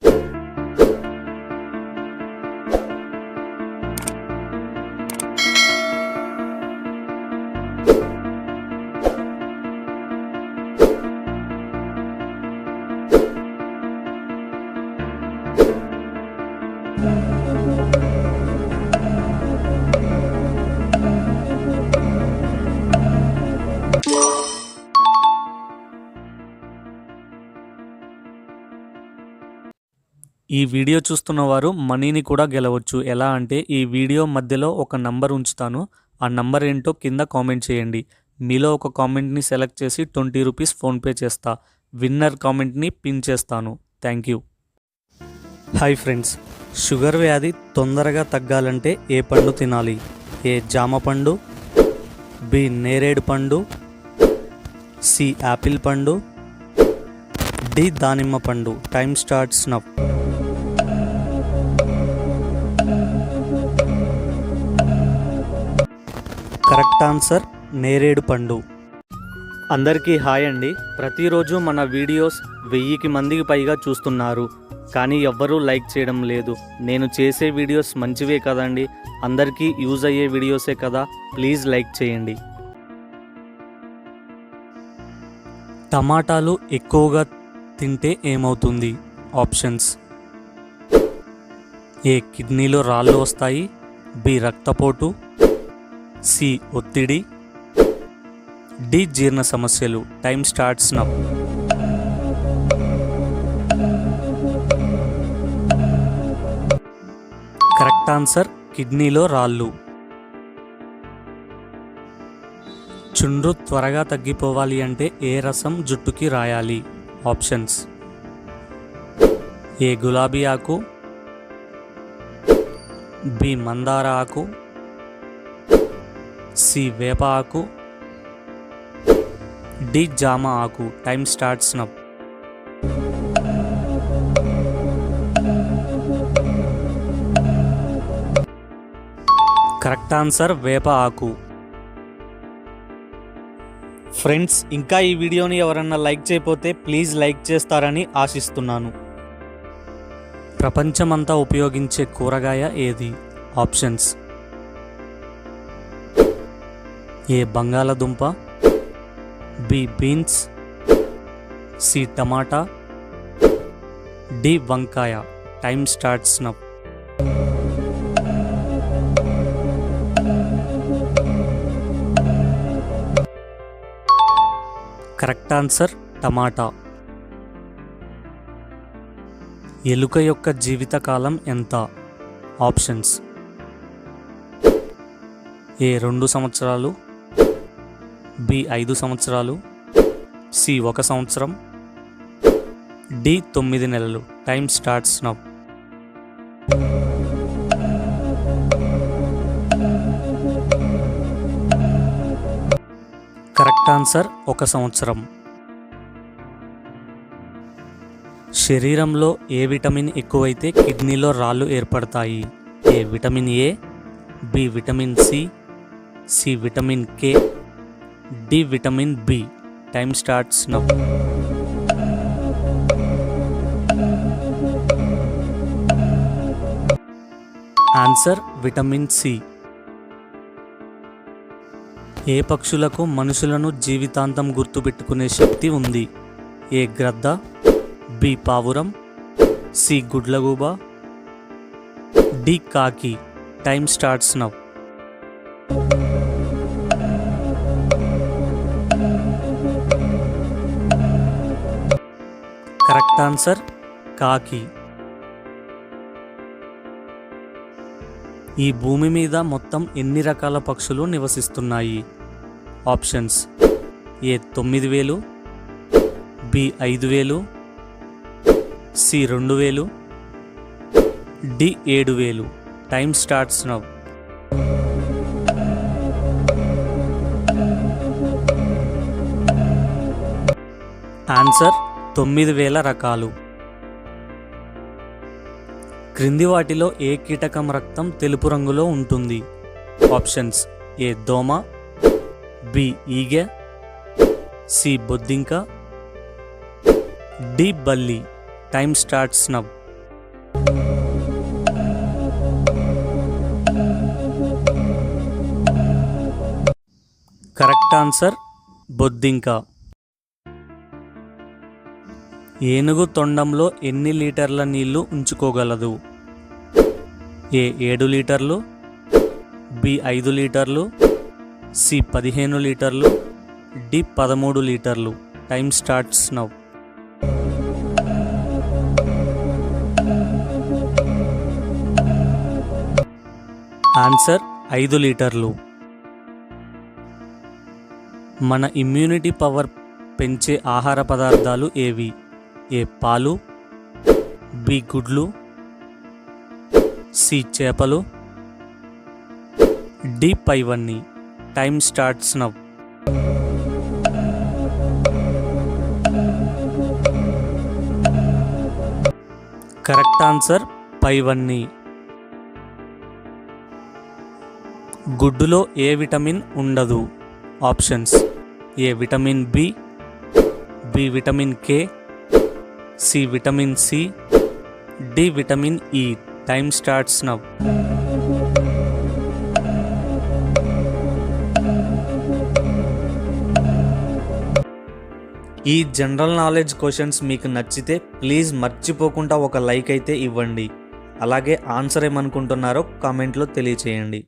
ఈ వీడియో చూస్తున్న వారు మనీని కూడా గెలవచ్చు. ఎలా అంటే ఈ వీడియో మధ్యలో ఒక నంబర్ ఉంచుతాను. ఆ నంబర్ ఏంటో కింద కామెంట్ చేయండి. మీలో ఒక కామెంట్ని సెలెక్ట్ చేసి 20 రూపీస్ ఫోన్పే చేస్తా. విన్నర్ కామెంట్ని పిన్ చేస్తాను. Thank you. Hi friends, sugar వ్యాధి తొందరగా తగ్గాలంటే ఏ పండు తినాలి? ఏ జామ పండు, బి నేరేడు పండు, సి యాపిల్ పండు, డి దానిమ్మ పండు. Time starts now. Correct answer నేరేడు పండు. అందరికీ హాయ్ అండి. ప్రతిరోజు మన వీడియోస్ 1000 మందికి పైగా చూస్తున్నారు, కానీ ఎవ్వరూ లైక్ చేయడం లేదు. నేను చేసే వీడియోస్ మంచివే కదండి, అందరికీ యూజ్ అయ్యే వీడియోసే కదా, ప్లీజ్ లైక్ చేయండి. టమాటాలు ఎక్కువగా తింటే ఏమవుతుంది? ఆప్షన్స్: ఏ కిడ్నీలో రాళ్ళు వస్తాయి, బి రక్తపోటు, సి ఒత్తిడి, డి జీర్ణ సమస్యలు. Time starts now. Correct answer కిడ్నీలో రాళ్ళు. చుండ్రు త్వరగా తగ్గిపోవాలి అంటే ఏ రసం జుట్టుకి రాయాలి? ఆప్షన్స్: ఏ గులాబీ ఆకు, బి మందార ఆకు, సి వేప ఆకు, డి జామ ఆకు. Time starts now. Correct answer వేప ఆకు. ఫ్రెండ్స్, ఇంకా ఈ వీడియోని ఎవరన్నా లైక్ చేయకపోతే ప్లీజ్ లైక్ చేస్తారని ఆశిస్తున్నాను. ప్రపంచమంతా ఉపయోగించే కూరగాయ ఏది? ఆప్షన్స్: ఏ బంగాళదుంప, బి బీన్స్, సి టమాటా, డి వంకాయ. Time starts now. Correct answer టమాటా. ఎలుక యొక్క జీవితకాలం ఎంత? ఆప్షన్స్: ఏ 2 సంవత్సరాలు, బి 5 సంవత్సరాలు, సి 1 సంవత్సరం, డి 9 నెలలు. Time starts now. Correct answer 1 సంవత్సరం. శరీరంలో ఏ విటమిన్ ఎక్కువైతే కిడ్నీలో రాళ్ళు ఏర్పడతాయి? A vitamin A, B vitamin C, C vitamin K, D vitamin B. Time starts now. Answer vitamin C. ఏ పక్షులకు మనుషులను జీవితాంతం గుర్తుపెట్టుకునే శక్తి ఉంది? ఏ గ్రద్ద, బి పావురం, సి గుడ్లగూబ, డి కాకి. Time starts now. Correct answer కాకి. ఈ భూమి మీద మొత్తం ఎన్ని రకాల పక్షులు నివసిస్తున్నాయి? Options: A 9000, B 5000, C 2000, D 7000. Time starts now. Answer 9000 రకాలు. క్రింది వాటిలో ఏ కీటకం రక్తం తెలుపు రంగులో ఉంటుంది? ఆప్షన్స్: ఏ దోమ, బి ఈగె, సి బొద్దింక, డి బల్లి. Time starts now. Correct answer బొద్దింక. ఏనుగు తొండంలో ఎన్ని లీటర్ల నీళ్లు ఉంచుకోగలదు? ఏ 7 లీటర్లు, బి 5 లీటర్లు, సి 15 లీటర్లు, డి 13 లీటర్లు. Time starts now. ఆన్సర్ 5 లీటర్లు. మన ఇమ్యూనిటీ పవర్ పెంచే ఆహార పదార్థాలు ఏవి? ఏ పాలు, బి గుడ్లు, సి చేపలు, డి పైవన్నీ. Time starts now. Correct answer పైవన్నీ. గుడ్డులో ఏ విటమిన్ ఉండదు? Options: A vitamin B, B vitamin K, C vitamin C, D vitamin E. Time starts now. ఈ జనరల్ నాలెడ్జ్ క్వశ్చన్స్ మీకు నచ్చితే ప్లీజ్ మర్చిపోకుండా ఒక లైక్ అయితే ఇవ్వండి. అలాగే ఆన్సర్ ఏమనుకుంటున్నారో కామెంట్లో తెలియచేయండి.